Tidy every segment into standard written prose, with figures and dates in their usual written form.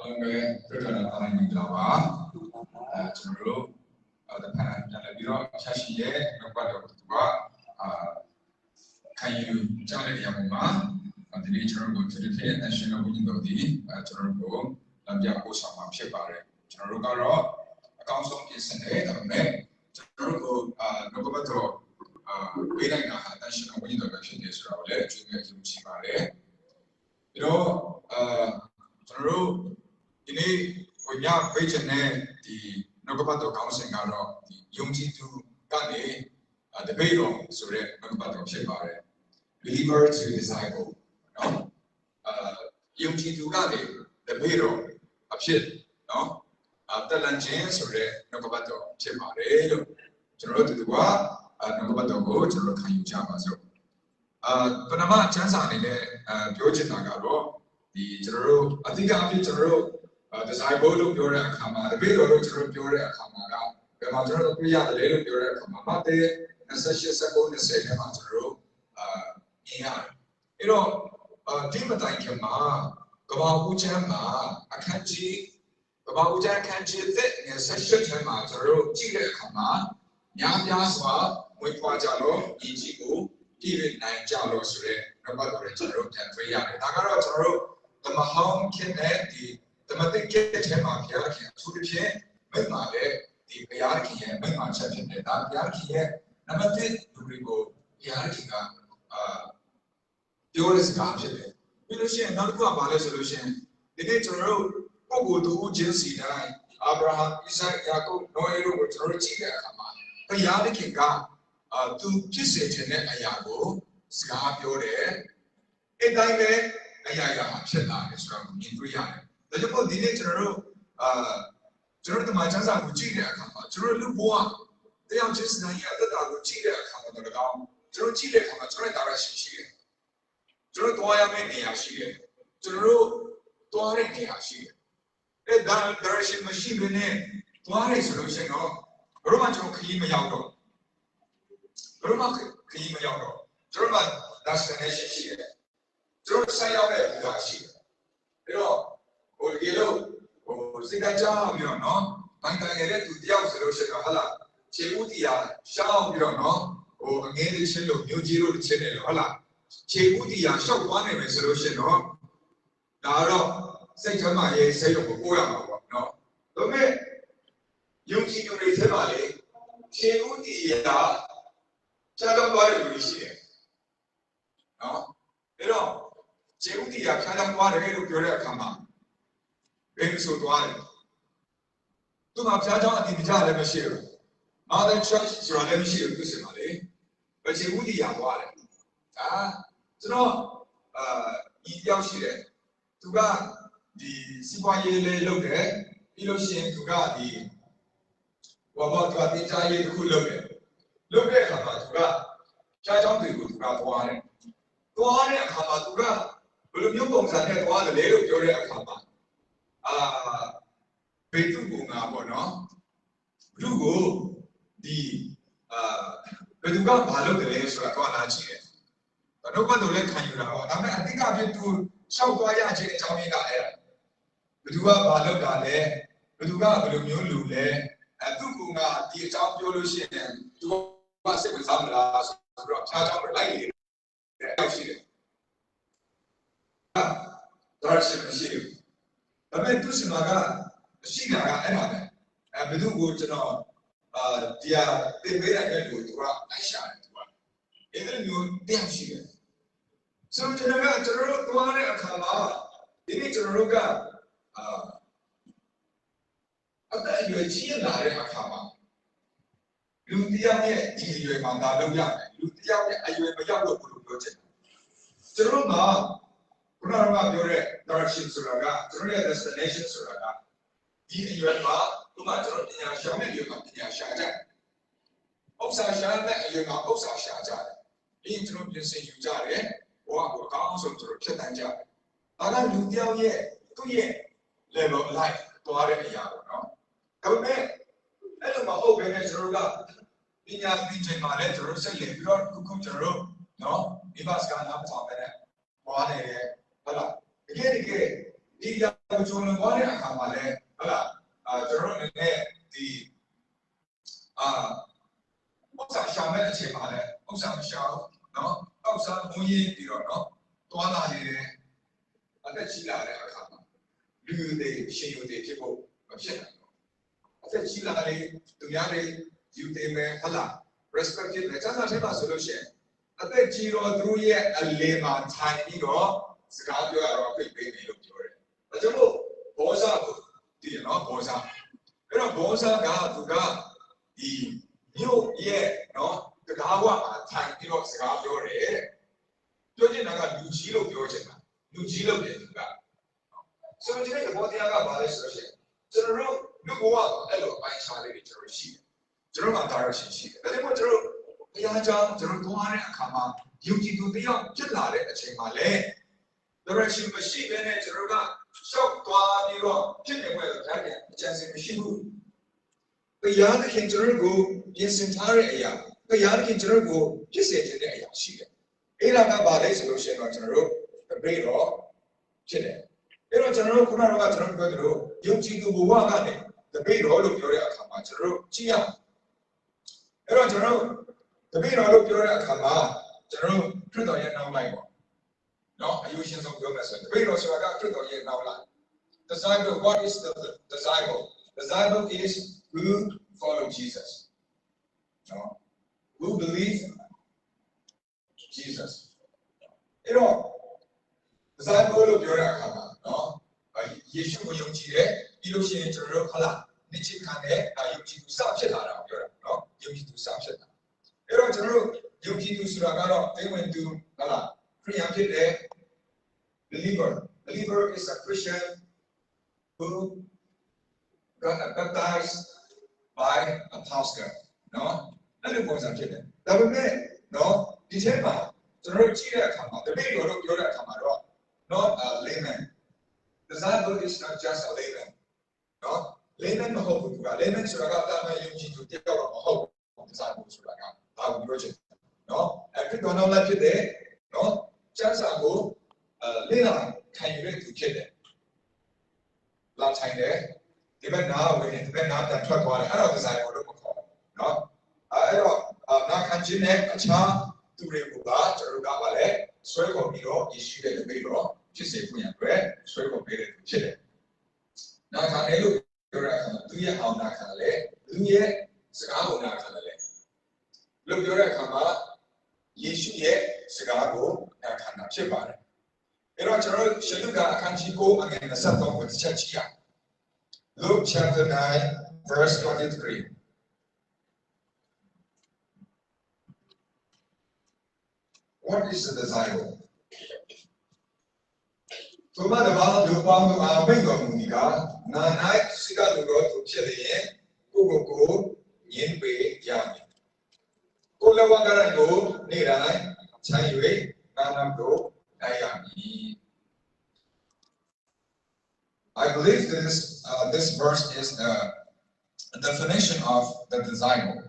အားလုံးပဲတွေ့ကြတာအားလုံးမင်္ဂလာပါကျွန်တော်တို့တဖန်ပြန်လည်ပြီးတော့ဆက်ရှိရဲ့နောက်ပတ်တော့သူကခံယူကြတဲ့နေရာမှာဒီနေ့ကျွန်တော်တို့ဒီဖြစ် National Window ဒီကျွန်တော်တို့လမ်းပြပို့ဆောင်မှာဖြစ်ပါတယ်ကျွန်တော်တို့ကတော့အကောင့်ဆုံးပြင်ဆင်တယ်ဒါပေမဲ့ကျွန်တော်တို့နောက်ပတ်တော့ဝေးလိုက်တာ National Window ပဲဖြစ်နေဆိုတော့လည်းအကျိုးပဲယူကြည့်ပါတယ်ပြီးတော့ကျွန်တော်တို့ဒီနေ့ဝင်ရပေးချင်တဲ့ဒီနောက်ကပတ်တော်ကောင်းစဉ်ကတော့ဒီယုံကြည်သူကနေတပည့်တော်ဆိုတဲ့နောက်ကပတ်တော်ဖြစ်ပါတယ် believer to disciple နော်ယုံကြည်သူကနေတပည့်တော်အဖြစ်နော်တက်လန်ခြင်းဆိုတဲ့နောက်ကပတ်တော်ဖြစ်ပါတယ်လို့ကျွန်တော်တို့ဒီကနောက်ကပတ်တော်ကိုကျွန်တော်ခံယူကြပါစို့ပထမချမ်းစာအနေနဲ့ပြောချင်တာကတော့ဒီကျွန်တော်တို့အဓိကအဖြစ်ကျွန်တော်တို့ disciple လို့ပြောတဲ့အခါမှာတပည့်တော်လို့ကျွန်တော်ပြောတဲ့အခါမှာကဘယ်မှာကျွန်တော်တို့ပြရတယ်လို့ပြောတဲ့အခါမှာမဿဲ28:20ထဲမှာကျွန်တော်တို့မြင်ရတယ်အဲ့တော့ဒီမတိုင်ခင်မှာကမ္ဘာဦးချမ်းမှာအခန်းကြီးကမ္ဘာဦးချမ်းအခန်းကြီး18ထဲမှာကျွန်တော်တို့ကြည့်တဲ့အခါမှာများများစွာဝေဖွာကြလို့ဒီကြီးကိုပြည့်နိုင်ကြလို့ဆိုတဲ့ဘက်ကတော့ကျွန်တော်တို့ပြန်တွေ့ရတယ်ဒါကတော့ကျွန်တော်တို့ဓမ္မဟောင်းခင်တဲ့ဒီဓမ္မသစ်ကဲထဲမှာဘုရားခင်အထူးသဖြင့်မိမ့်ပါတဲ့ဒီဘုရားခင်ရဲ့မိမ့်ပါချက်ဖြစ်တဲ့ဒါဘုရားခင်ရဲ့နံပါတ်1လူတွေကိုဘုရားခင်ကပြောတဲ့စကားဖြစ်တယ်ပြီးလို့ရှိရင်နောက်တစ်ခုကဘာလဲဆိုလို့ရှိရင်ဒီနေ့ကျွန်တော်တို့ပုဂ္ဂိုလ်တူချင်းစီတိုင်းအာဗြဟံဣဇက်ယာကုပ်နိုအေတို့ကိုကျွန်တော်တို့ကြည့်တဲ့အခါမှာဘုရားခင်ကသူဖြစ်စေခြင်းတဲ့အရာကိုစကားပြောတယ်အဲ့တိုင်းပဲအရာရာဖြစ်လာတယ်ဆိုတော့မြင်တွေ့ရတယ်ဒါကြောင့်ဒီနေ့ကျွန်တော်တို့ဒီမှာချမ်းသာကိုကြည့်တဲ့အခါမှာကျွန်တော်တို့လူဘဝတရားချင်းစတိုင်းရဲ့အသက်တာကိုကြည့်တဲ့အခါမှာတော့ကျွန်တော်ကြည့်တဲ့အခါမှာကျွန်တော်တာရရှိတယ်ကျွန်တော်တွားရမယ့်နေရာရှိတယ်ကျွန်တော်တို့တွားတဲ့နေရာရှိတယ်အဲ့ဒါဒါရရှိမရှိဘဲနဲ့တွားရဆိုလို့ရှိရင်တော့ဘယ်တော့မှကျွန်တော်ခရီးမရောက်တော့ဘယ်တော့မှခရီးမရောက်တော့ကျွန်တော်က destination ရှိတယ်ကျွန်တော်ဆက်ရောက်တဲ့နေရာရှိတယ်အဲ့တော့ဒီလိုစိတ်ကကြောက်ပြီးတော့နော်ဘန်ကန်ရဲ့သူတယောက်ဆိုလို့ရှိရင်ဟုတ်လားခြေဦးတရားရှောင်းပြီးတော့နော်အငယ်လေးချင်းလို့မျိုးကြီးတို့ချင်းတယ်လို့ဟုတ်လားခြေဦးတရားရှောက်သွားနေမယ်ဆိုလို့ရှိရင်တော့ဒါတော့စိတ်ထဲမှာရေးစိတ်ကိုပို့ရမှာပေါ့နော်ဒါပေမဲ့ယုံကြည်သူတွေထဲမှာလေခြေဦးတရားချားတော့သွားတယ်လို့ရှိတယ်နော်အဲ့တော့ခြေဦးတရားချားတော့သွားတယ်လို့ပြောတဲ့အခါမှာဘယ်လိုဆိုသွားလဲသူကဖျားเจ้าအတိအကျလည်းမရှိဘူး Mother Church ဆိုတာလည်းမရှိဘူးသူစင်ပါလေဘယ်ချေဦးတီးရသွားတယ်ဒါကျွန်တော်ဒီရောက်ရှိတယ်သူကဒီစီးပွားရေးလေးလုပ်တယ်ပြီးလို့ရှိရင်သူကဒီဘာသူကတင်ကြားရေးတစ်ခုလုပ်တယ်လုပ်တဲ့အခါမှာသူကဖျားเจ้าတွေကိုသူကသွားတယ်သွားတဲ့အခါမှာသူကဘယ်လိုမျိုးပုံစံနဲ့သွားတယ်လဲလို့ပြောတဲ့အခါမှာဘယ်သူ့ကိုငါပေါ့နော်ဘလူကိုဒီဘယ်သူကဘာလုပ်တယ်လဲဆိုတာတော့လာကြည့်တယ်တော့ဘယ်တော့လဲခံယူတာပေါ့ဒါပေမဲ့အတိအကျသူရှောက်သွားရခြင်းအကြောင်းရင်းကအဲ့ဒါဘယ်သူကဘာလုပ်တာလဲဘယ်သူကဘယ်လိုမျိုးလူလဲသူ့ကိုငါဒီအကြောင်းပြောလို့ရှိရင်သူကစိတ်ဝင်စားမလားဆိုတော့ခြားကြောင်းလိုက်နေတယ်အဲ့ရှိတယ်ဒါရှိမရှိဒါပေမဲ့သူစင်မာကရှိတာကအဲ့ဒါပဲဘယ်သူကိုကျွန်တော်ဒီဟာတင်ပေးတဲ့အတွက်ကိုသူကလိုက်ရှာတယ်သူကအဲ့ဒီမျိုးတရားရှိတယ်ဆိုတော့ကျွန်တော်တို့သွားတဲ့အခါမှာဒီနေ့ကျွန်တော်တို့ကအသက်အရွယ်ကြီးလာတဲ့အခါမှာလူတရားရဲ့ဒီအရွယ်မှာဒါလုပ်ရတယ်လူတရားရဲ့အရွယ်မရောက်တော့ဘူးလို့ပြောချင်တယ်ကျွန်တော်တို့ကခုနကပြောတဲ့ direction ဆိုတာကကျွန်တော်ရဲ့ destination ဆိုတာကဒီအရွယ်မှာဒီမှာကျွန်တော်ပညာရှာမဲ့အရွယ်မှာပညာရှာကြတယ်။ဥစ္စာရှာတဲ့အရွယ်မှာဥစ္စာရှာကြတယ်။ပြီးရင်ကျွန်တော်ပြင်ဆင်ယူကြတယ်။ဘဝကိုအကောင်းဆုံးကျွန်တော်ဖြတ်တန်းကြတယ်။ဒါကလူတယောက်ရဲ့သူ့ရဲ့ level of life သွားတဲ့အရာပေါ့နော်။ဒါပေမဲ့အဲ့လိုမဟုတ်ဘဲနဲ့ကျွန်တော်ကပညာသင်ချိန်မှာလည်းကျွန်တော်စိတ်လေပြီးတော့ခုကျွန်တော်နော်ဒီဘတ်စကနားပေါ်ပဲနဲ့ပွားနေတယ်ဟုတ်လားတကယ် ဒီကကြုံလွန်သွားတဲ့အခါမှာလည်းဟုတ်လားကျွန်တော်တို့အနေနဲ့ဒီဥစ္စာရှောင်တဲ့အခြေမှာလည်းဥစ္စာမရှောင်နော်ဥစ္စာဘုံရင်ပြီးတော့နော်တွားလာနေတယ်အသက်ကြီးလာတဲ့အခါမှာလူတွေရှင်ယူတွေဖြစ်ဖို့မဖြစ်နိုင်ဘူးအသက်ကြီးလာလေသူများတွေယူတယ်မယ်ဟုတ်လား respected လေကျန်တဲ့ထဲမှာဆိုလို့ရှိရင်အသက်ကြီးတော့သူတို့ရဲ့အလယ်မှာထိုင်ပြီးတော့စကားပြောရတော့ဖိတ်ပေးတယ်လို့ပြောတယ်ဒါကြောင့်မို့ဘောဇာကိုဒီနော်ဘောဇာအဲ့တော့ဘောဇာကသူကဒီမြို့ရဲ့နော်တကားဝမှာထိုင်ပြီးတော့စကားပြောတယ်ပြောချင်တာကလူကြီးလို့ပြောချင်တာလူကြီးလို့ပြောသူကဆိုတော့ဒီနေ့ဘောတရားကဘာလဲဆိုတော့ကျွန်တော်တို့လူဘဝအဲ့လိုအပိုင်းခြားလေးတွေကျွန်တော်ရှိတယ်ကျွန်တော်ကဒါရရှိရှိတယ်ဒါပေမဲ့ကျွန်တော်ဘုရားကြောင့်ကျွန်တော်သွားတဲ့အခါမှာယုံကြည်သူတယောက်ဖြစ်လာတဲ့အချိန်မှာလည်း direction မရှိဘဲနဲ့ကျွန်တော်ကရှောက်သွားပြီးတော့ဖြစ်နေမဲ့ဒါကြအကျဉ်းစင်မရှိဘူးဘုရားသခင်ကျွန်တော်ကိုပြင်ဆင်ထားတဲ့အရာဘုရားသခင်ကျွန်တော်ကိုဖြစ်စေခြင်းတဲ့အရာရှိတယ်အဲ့ဒါကဘာလဲဆိုလို့ရှိရင်တော့ကျွန်တော်တို့တပိတော့ဖြစ်တယ်အဲ့တော့ကျွန်တော်တို့ခုနကကျွန်တော်ပြောသလိုယုံကြည်သူဘဝကနေတပိတော့လို့ပြောတဲ့အခါမှာကျွန်တော်တို့ကြည့်ရအောင်အဲ့တော့ကျွန်တော်တို့တပိတော့လို့ပြောတဲ့အခါမှာကျွန်တော်တို့ခရစ်တော်ရဲ့နောက်လိုက်ပေါ့နော်အယူရှင်ဆုံးပြောမယ်ဆိုရင်တပိတော့ဆိုတာကခရစ်တော်ရဲ့နောက်လိုက် disciple what is the disciple disciple is who follow Jesus no who believe Jesus အဲ့တော့ disciple လို့ပြောတဲ့အခါမှာနော်ယေရှုကိုယုံကြည်တယ်ပြီးလို့ရှိရင်ကျွန်တော်တို့ဟုတ်လားနေ့ချင်းခံတဲ့ယုံကြည်သူစဖြစ်လာတာပြောတာနော်ယုံကြည်သူစဖြစ်တာအဲ့တော့ကျွန်တော်တို့ယုံကြည်သူဆိုတာကတော့သင်ဝင်သူဟုတ်လားခရိယာဖြစ်တဲ့ believer is a Christian who got baptized by a pastor နော်အဲ့လိုပုံစံဖြစ်တယ်ဒါပေမဲ့နော်ဒီထဲမှာကျွန်တော်တို့ကြည့်တဲ့အခါမှာတပည့်တော်တို့ပြောတဲ့အခါမှာတော့ not a layman disciple is not just a layman နော် layman မဟုတ်ဘူးက layman ဆိုတာကတာမန်ယုံကြည်သူတယောက်တော့မဟုတ်ဘူး disciple ဆိုတာကဒါကိုပြောချင်တယ်နော်အဲ့ဒီတော့နောက်လိုက်ဖြစ်တယ်နော်ကျမ်းစာကိုလေ့လာခံယူတဲ့သူဖြစ်တယ်လာထိုင်တယ်ဒီဘက်နားဝင်တယ်ဒီဘက်နားပြန်ထွက်သွားတယ်အဲ့တော့ disciple လို့မခေါ်ဘူးနော်အဲ့တော့နာခံခြင်းနဲ့အခြားသူတွေကိုကကျွန်တော်တို့ကပါလဲဆွဲခေါ်ပြီးတော့ယေရှုရဲ့တပည့်တော်ဖြစ်စေဖို့ရအတွက်ဆွဲခေါ်ပေးတဲ့သူဖြစ်တယ်နာခံတယ်လို့ပြောရတာသူရဲ့အောင်နာခံတယ်လူရဲ့စကားကိုနာခံတယ်လို့ပြောတဲ့အခါမှာယေရှုရဲ့စကားကိုနာခံတာဖြစ်ပါတယ်အဲ့တော့ကျွန်တော်တို့ရှလုကာအခန်းကြီး9အငယ်23ကိုတစ်ချက်ကြည့်ရအောင် Luke chapter 9 verse 23 What is the disciple? သူမတပါးလူပေါင်းတို့အားမိန့်တော်မူသည်ကနာ၌စိကလူတော်သူဖြစ်လျင်ကိုညင်ပေရမည်ကိုလဝကရကိုနေ့တိုင်းခြံ၍နာနကိုနိုင်ရမည် I believe this verse is a definition of the disciple.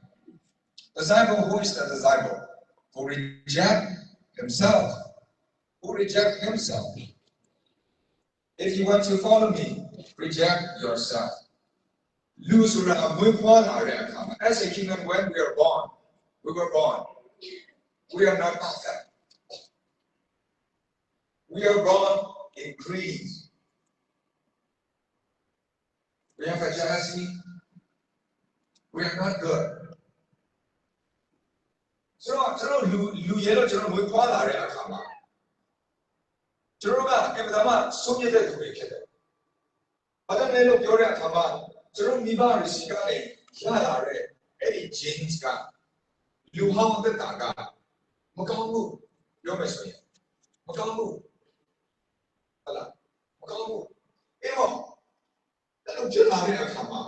Disciple, who is the disciple? Who reject himself. Who reject himself. If you want to follow me, reject yourself. As a human, when we were born, we are not perfect. We are born in greed. We have a jealousy. We are not good. So,လူရဲတော့ကျွန်တော်မွေးဖွားလာတဲ့အခါမှာကျွန်တော်ကအင်မတန်မှဆုံးဖြတ်တဲ့သူတွေဖြစ်တယ်။ဘာကြောင့်လဲလို့ပြောတဲ့အခါမှာကျွန်တော်မိဘတွေစီကနေရလာတဲ့အဲ့ဒီ genes ကလူဟောင်းသက်တာကမကောင်းဘူးပြောမယ်ဆိုရင်မကောင်းဘူးဟုတ်လားမကောင်းဘူးအဲ့တော့အဲ့လိုဖြစ်လာတဲ့အခါမှာ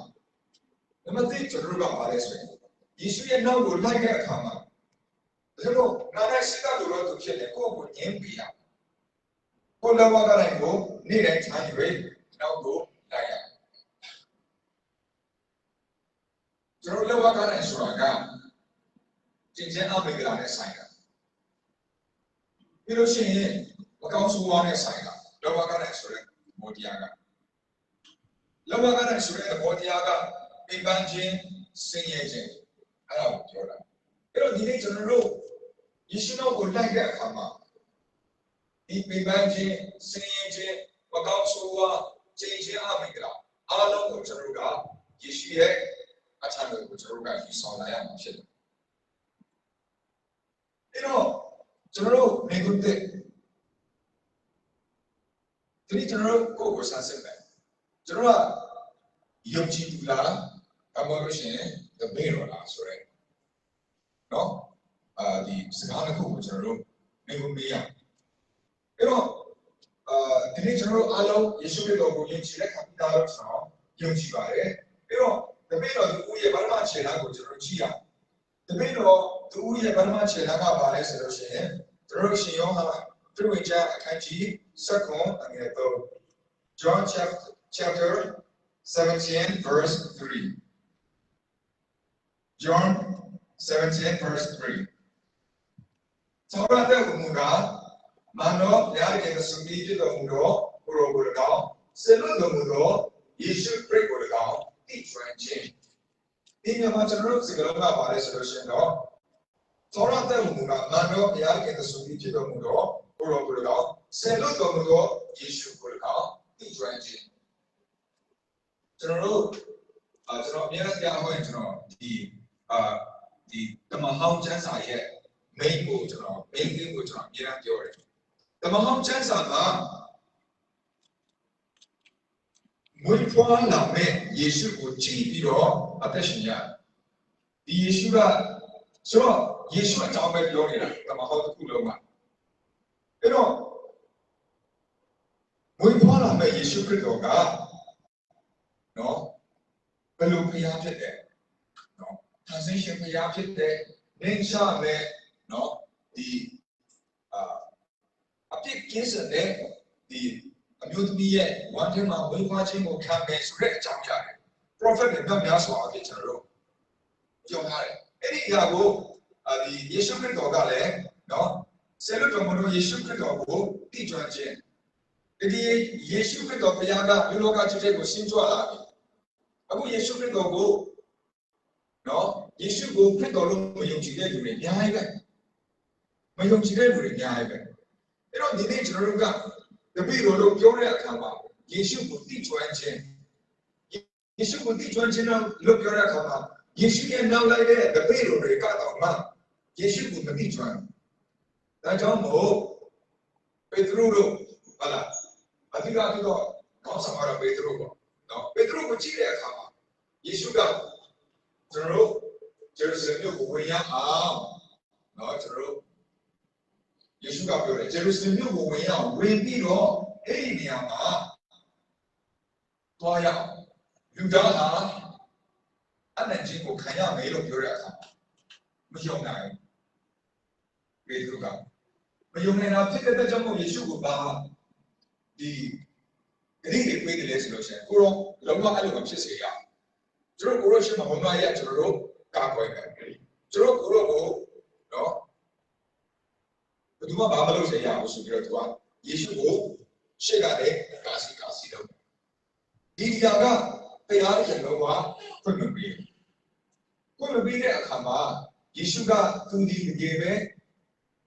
နံပါတ်1ကျွန်တော်တို့ကပါလဲဆိုရင်ယေရှုရဲ့နောက်ကိုလိုက်တဲ့အခါမှာဒါလို့နာနဲ့စိတ်ကလူတော်သူဖြစ်တယ်ကိုယ့်ကိုညှင်းပြရကိုလဝကတိုင်းကိုနေ့တိုင်းခြံ၍နောက်ကိုလိုက်ရကျွန်တော်လဝကတိုင်းဆိုတာကကျင့်ချင်းအမိဂလာနဲ့ဆိုင်တာပြီးလို့ရှိရင်မကောင်းဆိုးဝါးနဲ့ဆိုင်တာလဝကတိုင်းဆိုတဲ့ ဘောတရားကလောဘကနဲ့ဆိုတဲ့ဘောတရားကပင်ပန်းခြင်းဆင်းရဲခြင်းအဲ့ဒါကိုပြောတာအဲ့တော့ဒီနေ့ကျွန်တော်တို့ယေရှုတော်ကိုလိုက်တဲ့အခါမှာဒီပင်ပန်းခြင်းဆင်းရဲခြင်းမကောင်းဆိုးဝါးခြင်းချင်းအမိကလာအားလုံးကိုကျွန်တော်တို့ကယေရှုရဲ့အထံတော်ကိုကျွန်တော်တို့ကယူဆောင်လာရမှာဖြစ်တယ်အဲ့တော့ကျွန်တော်တို့မိဂုတဲ့ဒီကျွန်တော်တို့ကိုယ်ကိုဆန်းစစ်မယ်ကျွန်တော်ကယုံကြည်သူလားအမှန်လို့ရှိရင်တပည့်တော်လားဆိုရဲနော်ဒီစကားတစ်ခုကိုကျွန်တော်တို့မိဂုမေးရအဲ့တော့ဒီနေ့ကျွန်တော်တို့အားလုံးယေရှုခရစ်တော်ကိုယဉ်ကျေးတဲ့ခံပြီးသားလို့ဆိုတော့ယုံကြည်ပါတယ်အဲ့တော့တပည့်တော်သူရဲ့ဗရမခြေလှမ်းကိုကျွန်တော်ကြည့်ရအောင်တပည့်တော်သူရဲ့ဗရမခြေလှမ်းကဘာလဲဆိုလို့ရှိရင်ကျွန်တော်ရှင်ယောဟန်သူ့ဝင်ကြအခန်းကြီး7အငယ်3 John chapter 17 verse 3 John 17 verse 3သောရတဲ့ဘုံကမနောဘုရားရဲ့စုပြီးပြတော်မူသောဘုရောကို၎င်းဆေလွတ်တော်မူသောယေရှုခရစ်ကို၎င်းတိကျွမ်းခြင်းဒီမှာကျွန်တော်တို့စကားလုံးကပါလဲဆိုလို့ရှိရင်တော့သောရတဲ့ဘုံကမနောဘုရားရဲ့စုပြီးပြတော်မူသောဘုရောကို၎င်းဆေလွတ်တော်မူသောယေရှုကို၎င်းတိကျွမ်းခြင်းကျွန်တော်တို့အများကြီးကြားဟောရင်ကျွန်တော်ဒီတမဟောင်းကျမ်းစာရဲ့ main ကိုကျွန်တော် main thing ကိုကျွန်တော်အများကြီးပြောတယ်တမဟောင်းကျမ်းစာကမွေးဖွားလာမဲ့ယေရှုကိုကြည့်ပြီးတော့အသက်ရှင်ရဒီယေရှုကဆိုတော့ယေရှုအကြောင်းပဲပြောနေတာတမဟောင်းတစ်ခုလုံးကအဲ့တော့မွေးဖွားလာမဲ့ယေရှုခရစ်တော်ကနော်ဘယ်လိုဖျားဖြစ်တယ်နော်သင်္ရှင်ဖျားဖြစ်တယ်နေရှာမဲ့နော်ဒီအပြစ်ကင်းစင်တဲ့ဒီအမျိုးသမီးရဲ့ဝမ်းထဲမှာဝိဝါခြင်းကိုခံမယ်ဆိုတဲ့အကြောင်းအရာတွေ prophet တွေများစွာအဖြစ်ကျွန်တော်တို့ပြောထားတယ်အဲ့ဒီအရာကိုဒီယေရှုခရစ်တော်ကလည်းနော်ဆယ်လွတ်တော်မူသောယေရှုခရစ်တော်ကိုတည်ကျွမ်းခြင်းဒီယေရှုခရစ်တော်ဘုရားကလူလောကကြီးကိုဆင်းကြွလာပြီအခုယေရှုခရစ်တော်ကိုနော်ယေရှုကိုခရစ်တော်လို့မယုံကြည်တဲ့လူတွေအများကြီးပဲမယုံကြည်တဲ့လူတွေအများကြီးပဲအဲ့တော့ဒီနေ့ကျွန်တော်တို့ကတပည့်တော်တို့ပြောတဲ့အခါမှာယေရှုကိုတည်ကျွမ်းခြင်းယေရှုကိုတည်ကျွမ်းခြင်းလို့ပြောတဲ့အခါမှာယေရှုရဲ့နောက်လိုက်တဲ့တပည့်တော်တွေကတော့မှယေရှုကိုမတည်ကျွမ်းဒါကြောင့်မို့ပေတရုတို့ဟာလားအဓိကတော့ကောင်းဆောင်ရပေတရုပေါ့နော်ပေတရုကိုကြည့်တဲ့အခါမှာယေရှုကကျွန်တော်တို့ဂျေရုဆလင်မြို့ကိုဝင်ရအောင်နော်ကျွန်တော်တို့ယေရှုကပြောတယ်ဂျေရုဆလင်မြို့ကိုဝင်ရအောင်ဝင်ပြီးတော့အဲ့ဒီနေရာမှာတွားရအောင်လူသားဟာအနန္တကိုခံရမယ်လို့ပြောတဲ့အခါမယုံနိုင်ပေတရုကမယုံနိုင်တာဖြစ်တဲ့အတွက်ကြောင့်မို့ယေရှုကိုပါဒီဂရိတွေပေးတယ်လေဆိုလို့ရှိရင်ကိုရောလုံးဝအဲ့လိုမဖြစ်စေရကျွန်တော်ကိုရောရှိမှဘုံမရကျွန်တော်တို့ကာကွယ်မယ်ကျွန်တော်ကိုရောကိုနော်ဘယ်သူမှဘာမလုပ်စေရဘူးဆိုပြီးတော့သူကယေရှုကိုရှေ့ကလည်းကာစီလုပ်ဒီနေရာကတရားရဲ့လုံးဝဖွင့်မပေးတဲ့အခါမှာယေရှုကသူဒီတကယ်ပဲ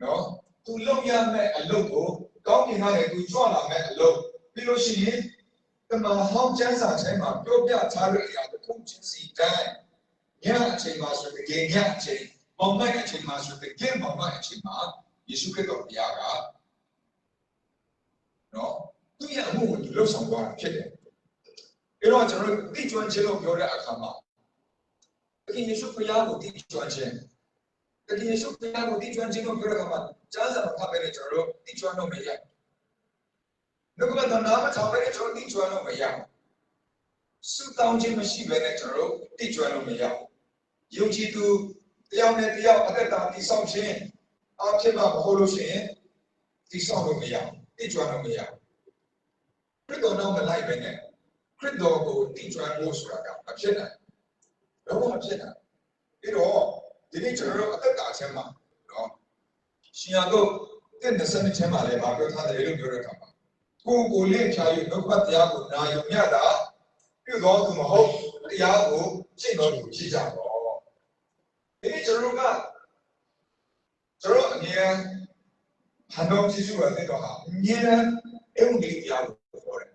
နော်သူလုပ်ရမယ့်အလုပ်ကိုကောင်းကင်ကနေသူကြွလာမယ့်အလုပ်ပြီးလို့ရှိရင်တမန်ဟောင်းကျမ်းစာထဲမှာပြောပြထားတဲ့အရာတစ်ခုချင်းစီတိုင်းညအချိန်မှာဆိုတကယ်ညအချိန်ပုံမှန်အချိန်မှာဆိုတကယ်ပုံမှန်အချိန်မှာယေရှုခရစ်တော်ဘုရားကနော်သူ့ရဲ့အမှုကိုသူလုပ်ဆောင်သွားတာဖြစ်တယ်အဲ့တော့ကျွန်တော်တို့တိကျွမ်းခြင်းလို့ပြောတဲ့အခါမှာတကယ်ယေရှုဘုရားကိုတိကျွမ်းခြင်းတကယ်ယေရှုဘုရားကိုတိကျွမ်းခြင်းလို့ပြောတဲ့အခါမှာကျမ်းစာမှာဖတ်ပေးတဲ့ကျွန်တော်တို့တိကျွမ်းလို့မရဘူးနှုတ်ကပတ်တော်နာမထောင်ပေးကျွန်တော်တိကျွမ်းလို့မရဘူးစုတောင်းခြင်းမရှိဘဲနဲ့ကျွန်တော်တို့တိကျွမ်းလို့မရဘူးယုံကြည်သူတယောက်နဲ့တယောက်အသက်တာတိဆောက်ခြင်းအဖြစ်မှာမဟုတ်လို့ရှိရင်တိဆောက်လို့မရဘူးတိကျွမ်းလို့မရဘူးခရစ်တော်နောက်မလိုက်ဘဲနဲ့ခရစ်တော်ကိုတိကျွမ်းဖို့ဆိုတာကမဖြစ်နိုင်ဘူးဘာမှမဖြစ်နိုင်ဘူးဒါတော့ဒီနေ့ကျွန်တော်တို့အသက်တာခြင်းမှာနော်ရှင်ရတော့တဲ့20နှစ်ချင်းမှာလည်းမပြောထားတယ်လို့ပြောတဲ့အခါမှာ ကိုလင့်ဖြာ၍နှုတ်ပတ်တရားကိုနာယူမြတာပြုတော်သူမဟုတ်တရားကိုရှင်းတော်သူဖြစ်ကြတော့ဒီကျွန်တော်အမြဲဟန်တော်ကြည့်စုရတဲ့တော့ဟာအမြဲတမ်းအုံဒီတရားကိုပြောတယ်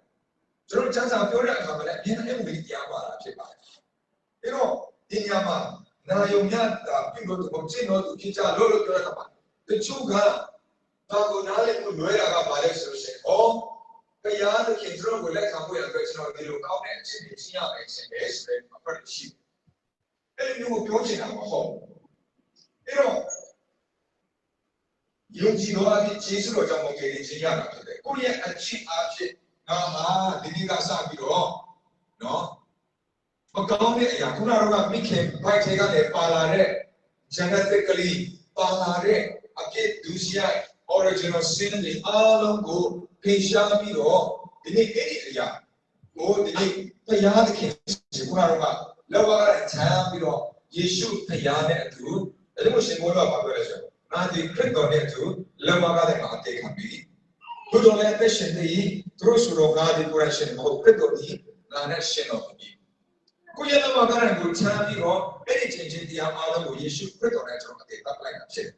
ကျွန်တော်စံစာပြောတဲ့အခါမှာလည်းအမြဲတမ်းအုံဒီတရားပါတာဖြစ်ပါတယ်ပြီးတော့ဒီညမှာနာယုံမြတာပြုလို့သူရှင်းတော်သူဖြစ်ကြလို့ပြောတာပါတချို့ကဘာကိုနားလည်မှုလွဲတာကဘာလဲဆိုရင်တရားသခင်ကျွန်တော်ကိုလက်ခံဖို့ရအတွက်ကျွန်တော်ဒီလိုကောင်းတဲ့အချက်တွေရှင်းရမယ်ရှင်းတယ်ဆိုတဲ့အဖတ်ရှိအဲ့ဒီမျိုးပြောချင်တာမဟုတ်အဲ့တော့ယုံကြည်တော်အဖြစ်ယေရှုတော်ကြောင့်မကယ်တင်ခြင်းရတာဖြစ်တယ်ကိုယ့်ရဲ့အချစ်အားဖြင့်ငါဟာဒီနေ့ကစပြီးတော့နော်မကောင်းတဲ့အရာခုနကတော့မိခင်ဘိုက်ထဲကလည်းပါလာတဲ့ genetically ပါလာတဲ့အဖြစ်ဒုစရိုက် original sin တွေအားလုံးကိုဖေရှားပြီးတော့ဒီနေ့အဲ့ဒီအရာကိုဒီနေ့တရားသခင်ခုနကတော့လောကကချမ်းပြီးတော့ယေရှုတရားနဲ့အတူအဲ့လိုရှင်ဘောတော့ပါပြောလဲဆိုတော့ငါဒီခရစ်တော်နဲ့အတူလောကကလည်းငါအသေးခံပြီးဘုရားလည်းအရှင်တွေသူတို့ဆိုတော့ငါဒီကိုရရှင်မဟုတ်ခရစ်တော်ကြီးငါနဲ့ရှင်တော်ပြီးကိုယ့်ရဲ့လောကကလည်းကိုချမ်းပြီးတော့အဲ့ဒီချင်းတရားအားလုံးကိုယေရှုခရစ်တော်နဲ့ကျွန်တော်အသေးသတ်လိုက်တာဖြစ်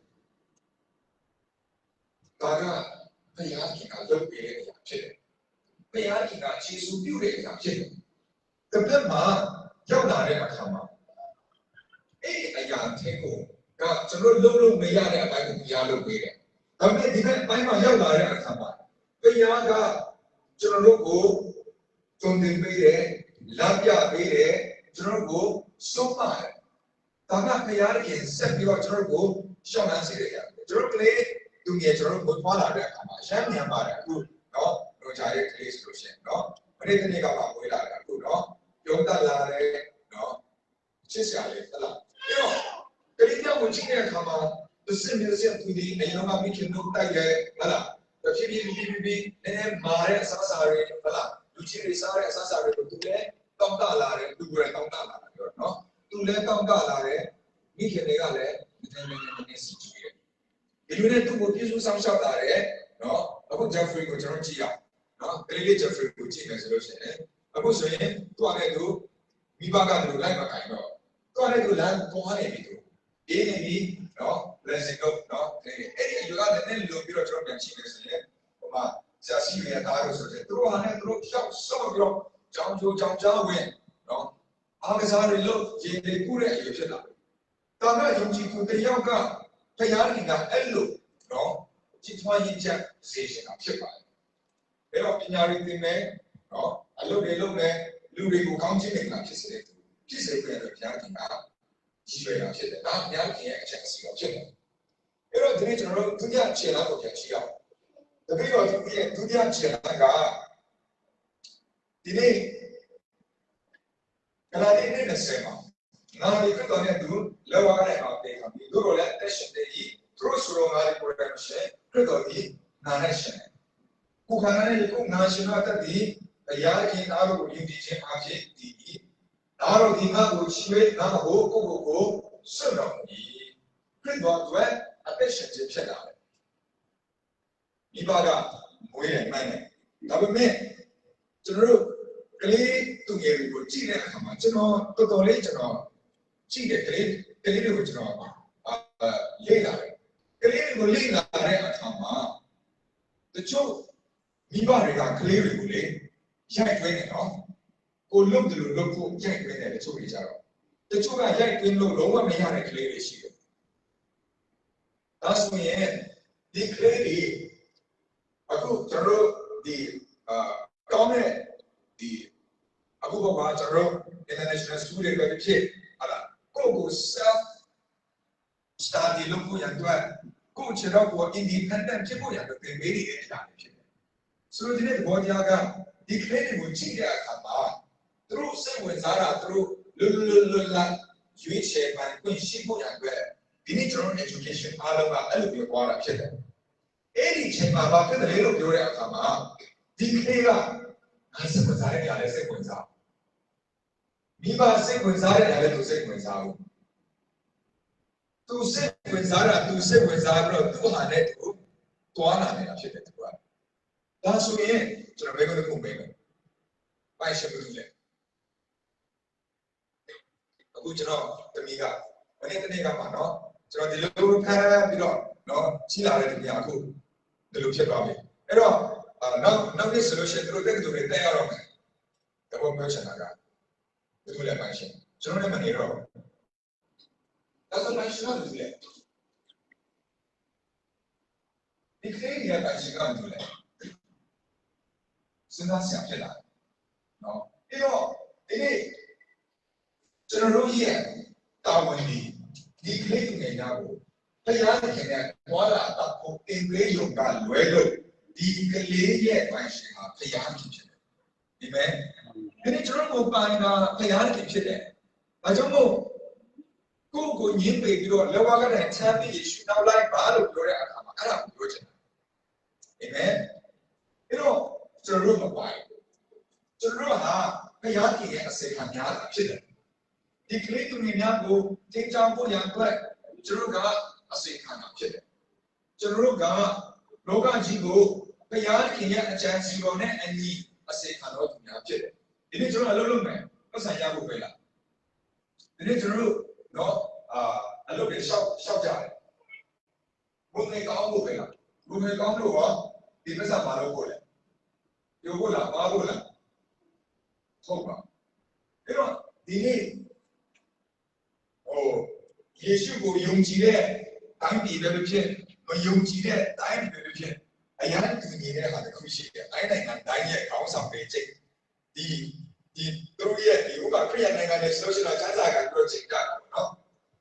ဒါကဘုရားခင်ကလုပ်ပေးတဲ့အရာဖြစ်တယ်။ဘုရားခင်ကယေရှုပြုတဲ့အရာဖြစ်တယ်။ဒီဘက်မှာရောက်လာတဲ့အခါမှာအဲ့ဒီအရာချင်းကိုကကျွန်တော်လုံးမရတဲ့အပိုင်းကိုဘုရားလုပ်ပေးတယ်။ဒါပေမဲ့ဒီဘက်အပိုင်းမှာရောက်လာတဲ့အခါမှာဘုရားကကျွန်တော်တို့ကိုတုံ့တင်ပေးတယ်၊လက်ပြပေးတယ်၊ကျွန်တော်ကိုစိုးပါတယ်။ဒါကဘုရားခင်ဆက်ပြီးတော့ကျွန်တော်ကိုရှောင်လန်းစေတယ်။ကျွန်တော်ကလေးသူငယ်ကျွန်တော်တို့သွားလာတဲ့အခါမှာရှမ်းမြန်ပါတယ်အခုနော်တို့ဂျာရဲ့ကလေးဆိုလို့ရှိရင်နော်ပရိသတ်တွေကပါဝေးလာတယ်အခုနော်ပြုံးတက်လာတယ်နော်ချစ်စရာလေးဟုတ်လားပြီးတော့ကလေးကြောင့်ဝင်ချင်းတဲ့အခါမှာသူစင်မြစင်သူဒီအရင်ကမိခင်တို့တိုက်တယ်ဟုတ်လားတဖြည်းဖြည်းနည်းမာတဲ့အဆအစာတွေဟုတ်လားလူချင်းတွေစားတဲ့အဆအစာတွေကိုသူလည်းတောင်းတလာတယ်သူကိုယ်တောင်းတလာတယ်ပြောနော်သူလည်းတောင်းတလာတယ်မိခင်တွေကလည်းနည်းစီကြည့်တယ်ဒီလိုနဲ့သူ့ကိုပြည့်စုံဆောင်ရှောက်တာတယ်နော်အခု Jeffrey ကိုကျွန်တော်ကြည့်အောင်နော်ကလေးလေး Jeffrey ကိုကြည့်မယ်ဆိုလို့ရှိရင်အခုဆိုရင်သူ့အနေနဲ့သူမိဘကသူလိုက်မကင်တော့သူ့အနေနဲ့သူလမ်းသွားနေပြီသူအေးနေပြီနော် blessing တော့နော်အဲ့ဒီအယူကလည်းလုံပြီးတော့ကျွန်တော်ပြန်ကြည့်မယ်ဆိုရင်ဟိုမှာဆရာစီရတာလို့ဆိုတယ်သူတို့ဟာနဲ့သူတို့ရှောက်ဆော့ပြီးတော့ကြောင်ကြောဝင်နော်အားကစားတွေလို့ရေတွေကူးတဲ့အယူဖြစ်လာတယ်ဒါမဲ့ယုံကြည်သူတယောက်ကဘုရားခင်ကအဲ့လိုနော်ချစ်ထွားရင်ချက်စေရှင်တာဖြစ်ပါတယ်။အဲ့တော့ပညာရေးသင်မယ်နော်အလုပ်တွေလုပ်မယ်လူတွေကိုကောင်းချီးနေတာဖြစ်စေတယ်ဖြစ်စေတဲ့ဘုရားခင်ကကြီးရွယ်တာဖြစ်တယ်။ဒါဘုရားခင်ရဲ့အချက်အစီအဖြစ်တယ်။အဲ့တော့ဒီနေ့ကျွန်တော်တို့ဒုတိယခြေလှမ်းကိုပြန်ကြည့်အောင်။တပည့်တော်ဒီရဲ့ဒုတိယခြေလှမ်းကဒီနေ့ကလာတိနေ့20မှာငါဒီကတော့ねသူလောကနဲ့အောင်ပေးခံပြီးတို့လည်းတက်ရှင်တဲ့ကြီးသူတို့ဆိုတော့ငါဒီပေါ်တယ်ရှင်ကတော့ဒီနာနဲ့ရှင်ကိုခန္ဓာနဲ့ကိုငါရှင်တော့တက်ဒီဘုရားခင်အားကိုယဉ်ကျေးခြင်းအဖြစ်ဒီဒါတော့ဒီငါကိုချွေးငါကိုစွန့်တော်မူ၏ခရစ်တော်အတွက်အသက်ရှင်ခြင်းဖြစ်လာတယ်မိဘကမွေးတယ်မှန်တယ်ဒါပေမဲ့ကျွန်တော်တို့ကလေးသူငယ်တွေကိုကြည့်တဲ့အခါမှာကျွန်တော်တော်တော်လေးကျွန်တော်ကြည့်တယ်ကလေးတွေကိုကျွန်တော်လေ့လာတယ်ကလေးတွေကိုလေ့လာတဲ့အခါမှာတချို့မိဘတွေကကလေးတွေကိုလေရိုက်သွင်းတယ်နော်ကိုလုတ်တယ်လို့လုတ်ဖို့ရိုက်သွင်းတယ်တချို့တွေကြတော့တချို့ကရိုက်သွင်းလို့လုံးဝမရတဲ့ကလေးတွေရှိတယ်ဒါဆိုရင်ဒီကလေးတွေအခုကျွန်တော်ဒီကောင်းတဲ့ဒီအခုကကျွန်တော် international school တွေပဲဖြစ်ဟာလားကို self study လုပ်ဖို့ရတဲ့ကိုခြေတော့ကို independent ဖြစ်ဖို့ရတဲ့သင်ပေးနေတဲ့အရာတွေဖြစ်တယ်ဆိုတော့ဒီနေ့ဘောတရားကဒီကလေးတွေကိုကြည့်တဲ့အခါမှာသူတို့စိတ်ဝင်စားတာသူတို့လွတ်လပ်ရွေးချယ်ပိုင်ခွင့်ရှိဖို့ရတဲ့ဒီနေ့ကျွန်တော် education အားလုံးကအဲ့လိုပြောတာဖြစ်တယ်အဲ့ဒီချိန်မှာဘာဖြစ်တယ်လို့ပြောတဲ့အခါမှာဒီကလေးကစိတ်ဝင်စားတဲ့အရာလေးစိတ်ဝင်စားမိဘစိတ်ဝင်စားတဲ့အရာလေးသူစိတ်ဝင်စားဘူးသူစိတ်ဝင်စားတာသူစိတ်ဝင်စားပြီးတော့သူဟာနဲ့သူတွားလာနေတာဖြစ်တယ်သူကဒါ ဒါဆိုရင်ကျွန်တော်ဘယ်လိုလုပ်ပေးမလဲပိုင်ရှင်မှုလေအခုကျွန်တော်တမီးကမနေ့တနေ့ကမှနော်ကျွန်တော်ဒီလိုဖမ်းပြီးတော့နော်ကြီးလာတဲ့တမီးအခုဒီလိုဖြစ်သွားပြီအဲ့တော့နောက်နေ့ဆိုလို့ရှိရင်တို့တက်တူတွေတက်ရတော့မယ်တဘောမျိုးချင်တာကဒီလိုလည်းပိုင်ရှင်ကျွန်တော်လည်းမနေတော့ဒါဆိုပိုင်ရှင်ကဒီလေဒီခေတ်ရပိုင်ရှင်ကဒီလေစဉ်းစားစရာဖြစ်လာတယ်နော်ပြီးတော့ဒီနေ့ကျွန်တော်တို့ရဲ့တာဝန်ဒီကလေးငယ်များကိုတရားခင်နဲ့ဘွာလာအဖို့အင်္ဂလိပ်လိုကလွဲလို့ဒီကလေးရဲ့ပိုင်ရှင်ဟာဖျားခင်ဖြစ်တယ်ဒီမဲ့ဒီနေ့ကျွန်တော်တို့ပိုင်တာဖျားခင်ဖြစ်တယ်ဒါကြောင့်မို့ကိုညင်းပေပြီးတော့လောကကနဲ့ချမ်းမြေယေရှုနောက်လိုက်ပါလို့ပြောတဲ့အခါမှာအဲ့ဒါကိုပြောချင်တယ်ဒီမဲ့အဲ့တော့ကျွန်တော်တို့မပိုင်ကျွန်တော်တို့ဟာဖျားခင်ရဲ့အစေခံများတာဖြစ်တယ်ဒီကလေးသူငယ်များကိုတင်ကြောင်ဖို့ရန်အတွက်ကျွန်တော်ကအစေခံတာဖြစ်တယ်ကျွန်တော်တို့ကလောကကြီးကိုဘုရားခင်ရဲ့အကြံစီတော်နဲ့အညီအစေခံတော်သူများဖြစ်တယ်ဒီနေ့ကျွန်တော်အလုပ်လုပ်မယ်ပတ်စံရဖို့ပဲလားဒီနေ့ကျွန်တော်တို့နော်အလုပ်တွေရှောက်ကြတယ်ဘုံနေကောင်းဖို့ပဲလားဘုံနေကောင်းလို့ရောဒီပတ်စံမလုပ်ဖို့လဲပြောဖို့လားပါဖို့လားဟုတ်ပါအဲ့တော့ဒီနေ့ယေရှုကိုယုံကြည်တဲ့တိုင်းပြည်ပဲဖြစ်မယုံကြည်တဲ့တိုင်းပြည်ပဲဖြစ်အရာတူနေတဲ့ဟာတစ်ခုရှိတယ်တိုင်းနိုင်ငံတိုင်းရဲ့ခေါင်းဆောင်တွေချိန်ဒီတို့ရဲ့ဒီဥပခရိယနိုင်ငံရဲ့ social ချမ်းသာကတို့ချိန်တာနော်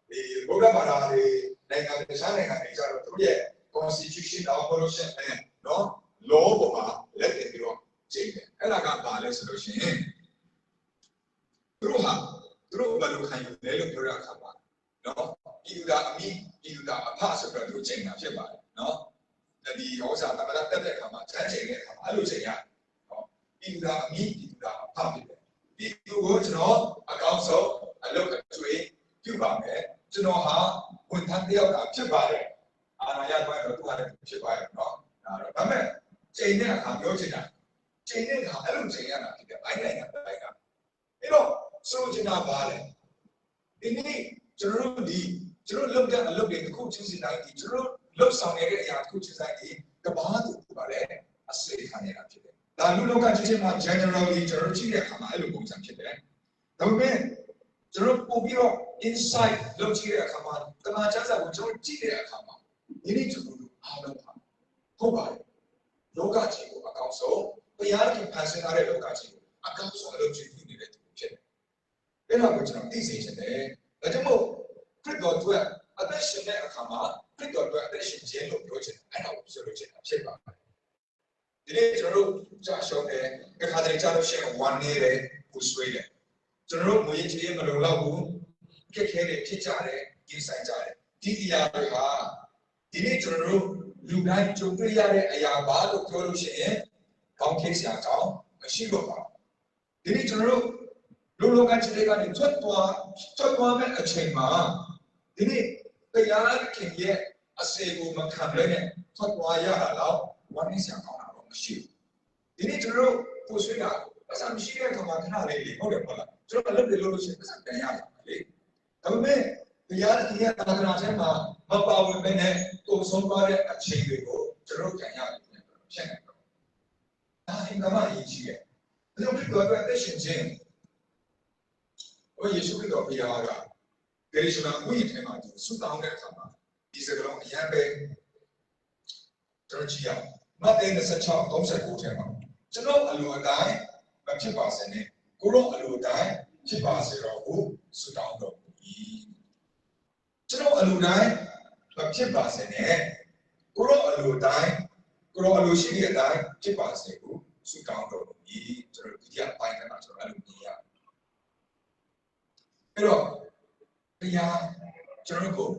ဒီဘုရားဘာသာတွေနိုင်ငံတွေစားနိုင်ငံတွေကျတော့တို့ရဲ့ constitution တော် evolution နဲ့နော် law ပေါ်မှာလက်တင်ပြီးတော့ချိန်တယ်အဲ့ဒါကဘာလဲဆိုလို့ရှိရင်တို့ဘာလို့ခံယူလဲလို့ပြောရတာပါနော်ဤလူသားအမိဤလူသားအဖဆိုတော့တို့ချိန်တာဖြစ်ပါတယ်နော်ဒီဟောစာတမန်တက်တဲ့အခါမှာချမ်းချိန်တဲ့အခါမှာအဲ့လိုချိန်ရနော်ဤလူသားအမိဤလူသားအဖဖြစ်တယ်ဒီလူကိုကျွန်တော်အကောင်းဆုံးအလုပ်အကျွေးပြုပါမယ်ကျွန်တော်ဟာဝန်ထမ်းတယောက်ကဖြစ်ပါတယ်အာဏာရသွားတော့သူကလည်းဖြစ်ပါတယ်နော်ဒါပေမဲ့ချိန်တဲ့အခါပြောချင်တာချိန်တဲ့အခါအဲ့လိုချိန်ရတာဖြစ်တယ်ဘိုင်းနိုင်ငံတိုင်းကအဲ့တော့ဆိုချင်တာပါလေဒီနေ့ကျွန်တော်တို့လုပ်တဲ့အလုပ်တွေတစ်ခုချင်းစီတိုင်းဒီကျွန်တော်လုပ်ဆောင်နေတဲ့အရာတစ်ခုချင်းတိုင်းဒီကဘာတူပါလေအစေခံနေတာဖြစ်တယ်ဒါလူလောကကြီးချင်းမှာ generally ကျွန်တော်ကြည့်တဲ့အခါမှာအဲ့လိုပုံစံဖြစ်တယ်ဒါပေမဲ့ကျွန်တော်ပို့ပြီးတော့ insight လုပ်ကြည့်တဲ့အခါမှာတမန်ကျမ်းစာကိုကျွန်တော်ကြည့်တဲ့အခါမှာဒီနေ့ကျွန်တော်တို့အားလုံးပါဟုတ်ပါတယ်လောကကြီးကိုအကောင်းဆုံးဘုရားခင်ဖန်ဆင်းထားတဲ့လောကကြီးကိုအကောင်းဆုံးအလုပ်ကြီးပြုနေတဲ့သူဖြစ်တယ်အဲ့ဒါကိုကျွန်တော်သိစေချင်တယ်ဒါကြောင့်မို့ခရစ်တော်အတွက်အသက်ရှင်တဲ့အခါမှာခရစ်တော်အတွက်အသက်ရှင်ခြင်းလို့ပြောချင်တယ်အဲ့ဒါကိုပြောလို့ချင်တာဖြစ်ပါတယ်ဒီနေ့ကျွန်တော်တို့ကြာရှုံးတယ်အခါတည်းကြာလို့ရှိရင်ဝမ်းနေတယ်ပူဆွေးတယ်ကျွန်တော်တို့ငွေကြေးမလုံလောက်ဘူးခက်ခဲတယ်ဖြစ်ကြတယ်ကြီးဆိုင်ကြတယ်ဒီအရာတွေဟာဒီနေ့ကျွန်တော်တို့လူတိုင်းကြုံတွေ့ရတဲ့အရာပါလို့ပြောလို့ရှိရင်ကောင်းခေးစရာကောင်းမရှိတော့ပါဘူးဒီနေ့ကျွန်တော်တို့လူလောကကြီးတွေကနေထွက်သွားမဲ့အချိန်မှာဒီနေ့တရားခင်ရဲ့အစေကိုမခံဘဲနဲ့ထွက်သွားရတာတော့ဝမ်းနည်းစရာကောင်းတာတော့မရှိဘူးဒီနေ့ကျွန်တော်တို့ကိုဆွေးတာအစမရှိတဲ့ခါမှာခဏလေးလေဟုတ်တယ်ပေါ့လားကျွန်တော်လည်းလုပ်လို့ရှိရင်အစပြန်ရတာလေဒါပေမဲ့တရားခင်ရဲ့သာသနာ့ထဲမှာမပါဝင်ဘဲနဲ့ကိုဆုံးသွားတဲ့အချိန်တွေကိုကျွန်တော်ပြန်ရတယ်ဖြစ်နေတော့ဒါအင်္ဂမအရေးကြီးတယ်ဒါကြောင့်ဒီတော့အသက်ရှင်ခြင်းယေရှုခရစ်တော်ဘုရားကဂရိရှနာဝိညာဉ်ထဲမှာသူဆုတောင်းတဲ့အခါမှာဒီစကားလုံးအရင်ပဲတော်ကြည့်ရမဿဲ26:39ထဲမှာကျွန်တော်အလိုအတိုင်းမဖြစ်ပါစေနဲ့ကိုရောအလိုအတိုင်းဖြစ်ပါစေတော့ဟုဆုတောင်းတော်မူ၏ကျွန်တော်အလိုတိုင်းမဖြစ်ပါစေနဲ့ကိုရောအလိုတိုင်းကိုရောအလိုရှိတဲ့အတိုင်းဖြစ်ပါစေဟုဆုတောင်းတော်မူ၏ကျွန်တော်ဒီအပိုင်းမှာကျွန်တော်အဲ့လိုမြင်ရအဲ့တော့ဘုရားကျွန်တော်ကို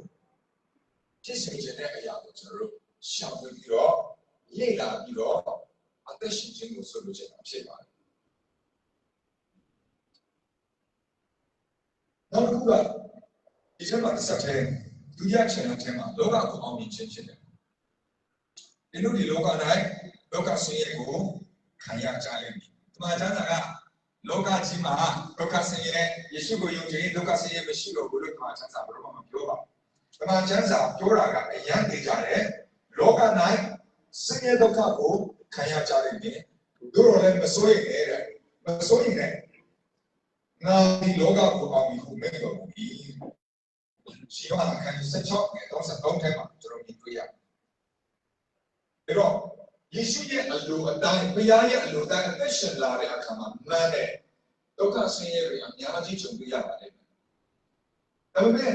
ဖြစ်စေခြင်းတဲ့အရာကိုကျွန်တော်တို့ရှောင်ပြီးတော့လေ့လာပြီးတော့အသက်ရှင်ခြင်းကိုဆိုလိုချင်တာဖြစ်ပါတယ်နောက်တစ်ခုကဒီချက်မှာတစ်ဆက်တည်းဒုတိယချက်အထဲမှာလောကကိုအောင်မြင်ခြင်းဖြစ်တယ်ဒီလိုဒီလောကတိုင်းဘ လောကဆင်းရဲကိုခံရကြလိမ့်မယ်ဒီမှာကျမ်းစာကလောကကြီးမှာလောကဆင်းရဲယေရှုကိုယုံကြည်ရင်လောကဆင်းရဲမရှိတော့ဘူးလို့ဒီမှာကျမ်းစာဘယ်တော့မှမပြောပါဘူးဒီမှာကျမ်းစာပြောတာကအယံနေကြတယ်လောက၌ဆင်းရဲဒုက္ခကိုခံရကြလိမ့်မယ်တို့တော့လည်းမစိုးရိမ်နဲ့တဲ့မစိုးရိမ်နဲ့ငါဒီလောကကိုအောင်ပြီးခုမဲ့တော်မူပြီရှိရတာခံ16နဲ့33ထဲမှာကျွန်တော်မြင်တွေ့ရအဲ့တော့ယေရှုရဲ့အလိုအတိုင်းဘုရားရဲ့အလိုတိုင်းအသက်ရှင်လာတဲ့အခါမှာမှန်တဲ့ဒုက္ခဆင်းရဲတွေအများကြီးကြုံတွေ့ရပါတယ်ဒါပေမဲ့